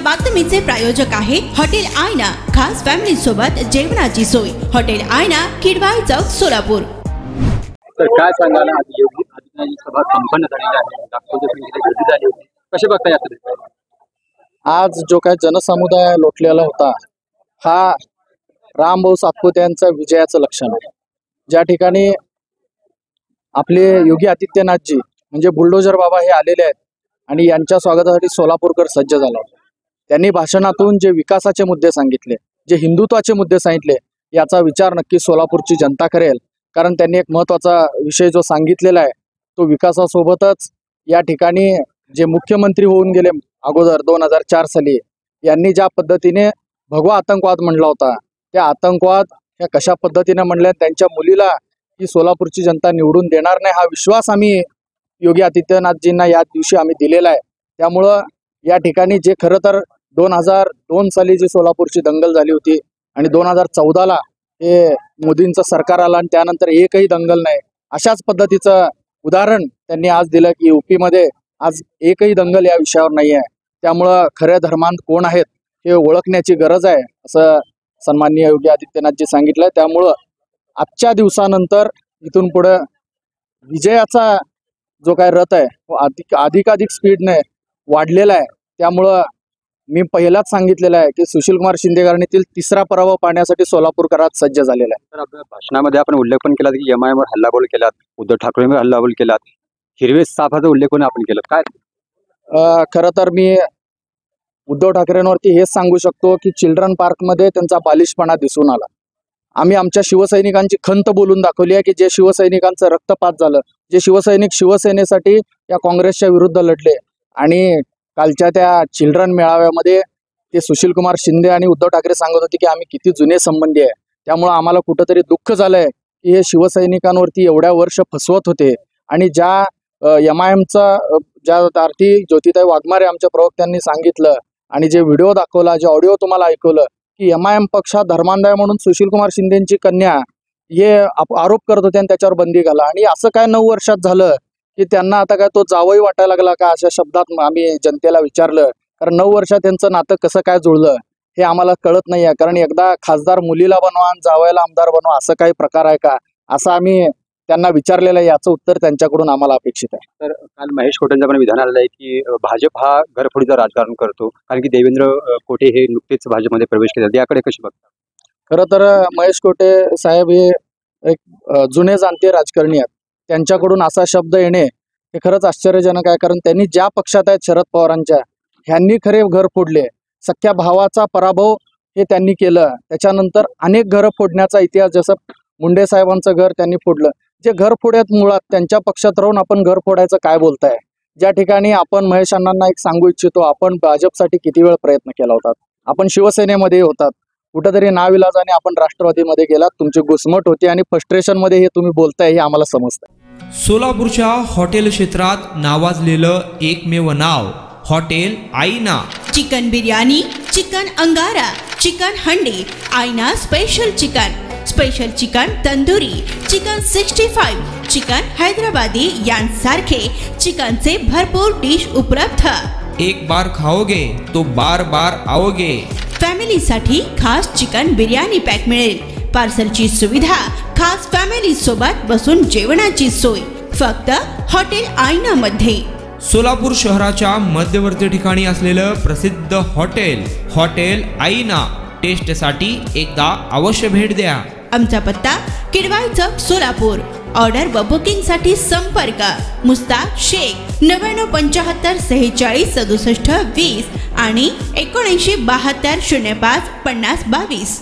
बातमीचे प्रायोजक आहे हॉटेल आयना। खास फॅमिली सोबत जेवणाची सोय। हॉटेल आयना, किडवाई चौक, सोलापूर। तर काय सांगाल, आज योगी आदित्यनाथ सभा संपन्न झालेली आहे, लाखोंच्या संख्येने गर्दी झाली होती, कसे बघता याकडे? आज जो काय जनसमुदाय लोटलेला होता हा रामभाऊ सातपुते यांचा विजयाचं लक्षण आहे। ज्या ठिकाणी आपले योगी आदित्यनाथजी म्हणजे बुलडोजर बाबा हे आलेले आहेत आणि यांच्या स्वागतासाठी सोलापूरकर सज्ज झाला होता। त्यांनी भाषणातून जे विकासाचे मुद्दे सांगितले, जे हिंदुत्वाचे मुद्दे सांगितले, याचा विचार नक्की सोलापूरची जनता करेल। कारण त्यांनी एक महत्त्वाचा विषय जो सांगितलेला आहे तो विकासासोबतच या ठिकाणी जे मुख्यमंत्री होऊन गेले अगोदर 2004 साली, यांनी ज्या पद्धतीने भगवा आतंकवाद म्हणला होता, त्या आतंकवाद ह्या कशा पद्धतीने म्हणल्या, त्यांच्या मुलीला ही सोलापूरची जनता निवडून देणार नाही हा विश्वास आम्ही योगी आदित्यनाथजींना या दिवशी आम्ही दिलेला आहे। त्यामुळं या ठिकाणी जे खरं तर 2002 साली जी सोलापूरची दंगल झाली होती आणि 2014ला हे मोदींचं सरकार आलं आणि त्यानंतर एकही दंगल नाही, अशाच पद्धतीचं उदाहरण त्यांनी आज दिलं की यूपीमध्ये आज एकही दंगल या विषयावर नाही आहे। त्यामुळं खऱ्या धर्मांत कोण आहेत हे ओळखण्याची गरज आहे असं सन्माननीय योगी आदित्यनाथजी सांगितलंय। त्यामुळं आजच्या दिवसानंतर इथून पुढे विजयाचा जो काय रथ आहे तो अधिकाधिक स्पीडने वाढलेला आहे। त्यामुळं मी पहिलाच सांगितलेलं आहे की सुशीलकुमार शिंदे घराण्यातील तिसरा पराभव पाहण्यासाठी सोलापूरकरात सज्ज झालेला आहे। तर आपल्या भाषणामध्ये आपण उल्लेख पण केला की एमआयएमवर हल्लाबोल केलात, उद्धव ठाकरेंवर हल्लाबोल केलात, हिरवे साफाचा उल्लेख पण आपण केला। काय खरं तर मी उद्धव ठाकरेंवरती हेच सांगू शकतो की चिल्ड्रन पार्कमध्ये त्यांचा बालिशपणा दिसून आला। आम्ही आमच्या शिवसैनिकांची खंत बोलून दाखवली आहे की जे शिवसैनिकांचं रक्तपात झालं, जे शिवसैनिक शिवसेनेसाठी या काँग्रेसच्या विरुद्ध लढले आणि कालच्या त्या चिल्ड्रन मेळाव्यामध्ये ते सुशीलकुमार शिंदे आणि उद्धव ठाकरे सांगत होते की आम्ही किती जुने संबंधी आहे। त्यामुळं आम्हाला कुठंतरी दुःख झालंय की हे शिवसैनिकांवरती एवढ्या वर्ष फसवत होते आणि ज्या एमआयएमचा ज्या अर्थी ज्योतिताई वाघमारे आमच्या प्रवक्त्यांनी सांगितलं आणि जे व्हिडिओ दाखवला, जे ऑडिओ तुम्हाला ऐकवलं की एमआयएम पक्ष धर्मांध म्हणून सुशीलकुमार शिंदेची कन्या हे आरोप करत होते आणि त्याच्यावर बंदी घाला, आणि असं काय 9 वर्षात झालं की त्यांना आता काय तो जावई वाटायला लागला का, अशा शब्दात आम्ही जनतेला विचारलं। कारण 9 वर्षात त्यांचं नातं कसं काय जुळलं हे आम्हाला कळत नाही आहे। कारण एकदा खासदार मुलीला बनवा आणि जावयाला आमदार बनवा असं काही प्रकार आहे का, असं आम्ही त्यांना विचारलेलं आहे। याचं उत्तर त्यांच्याकडून आम्हाला अपेक्षित आहे। तर काल महेश कोटेंचं पण विधान आलेलं आहे की भाजप हा घरफोडीचं राजकारण करतो, कारण की देवेंद्र कोटे हे नुकतेच भाजपमध्ये प्रवेश केले, याकडे कशी बघता? खरं तर महेश कोटे साहेब हे एक जुने जाणते राजकारणी आहेत, त्यांच्याकडून असा शब्द येणे हे खरंच आश्चर्यजनक आहे। कारण त्यांनी ज्या पक्षात आहेत शरद पवारांच्या, ह्यांनी खरे घर फोडले, सख्या भावाचा पराभव हे त्यांनी केलं, त्याच्यानंतर अनेक घरं फोडण्याचा इतिहास, जसं मुंडे साहेबांचं घर त्यांनी फोडलं। जे घर फोड्यात मुळात त्यांच्या पक्षात राहून आपण घर फोडायचं काय बोलताय? ज्या ठिकाणी आपण महेश अण्णांना एक सांगू इच्छितो, आपण भाजपसाठी किती वेळ प्रयत्न केला होता, आपण शिवसेनेमध्ये होतात, कुठेतरी नाविलाजाने आपण राष्ट्रवादीमध्ये गेलात, तुमची घुसमट होती आणि फ्रस्ट्रेशन मध्ये हे तुम्ही बोलताय हे आम्हाला समजतं। सोलापूरच्या हॉटेल क्षेत्रात नावाजलेलं एकमेव नाव हॉटेल आईना। चिकन बिर्याणी, चिकन अंगारा, चिकन हंडी, आईना special chicken, special chicken tandoori, chicken 65, chicken Hyderabadi यांसारखे चिकनचे भरपूर डिश उपलब्ध। एक बार खाओगे तो बार बार आओगे। फॅमिलीसाठी खास चिकन बिर्याणी पॅक मिळेल, पार्सलची सुविधा, खास फॅमिली सोबत बसून जेवणाची सोय फक्त हॉटेल आईना मध्ये। सोलापूर शहराच्या मध्यवर्ती ठिकाणी असलेलं प्रसिद्ध हॉटेल आईना टेस्टसाठी एकदा अवश्य भेट द्या। आमचा पत्ता किडवाई चौक, सोलापूर। ऑर्डर व बुकिंग साठी संपर्क मुस्ताक शेख 9975 46 67 20 आणि 7972 05 50 22।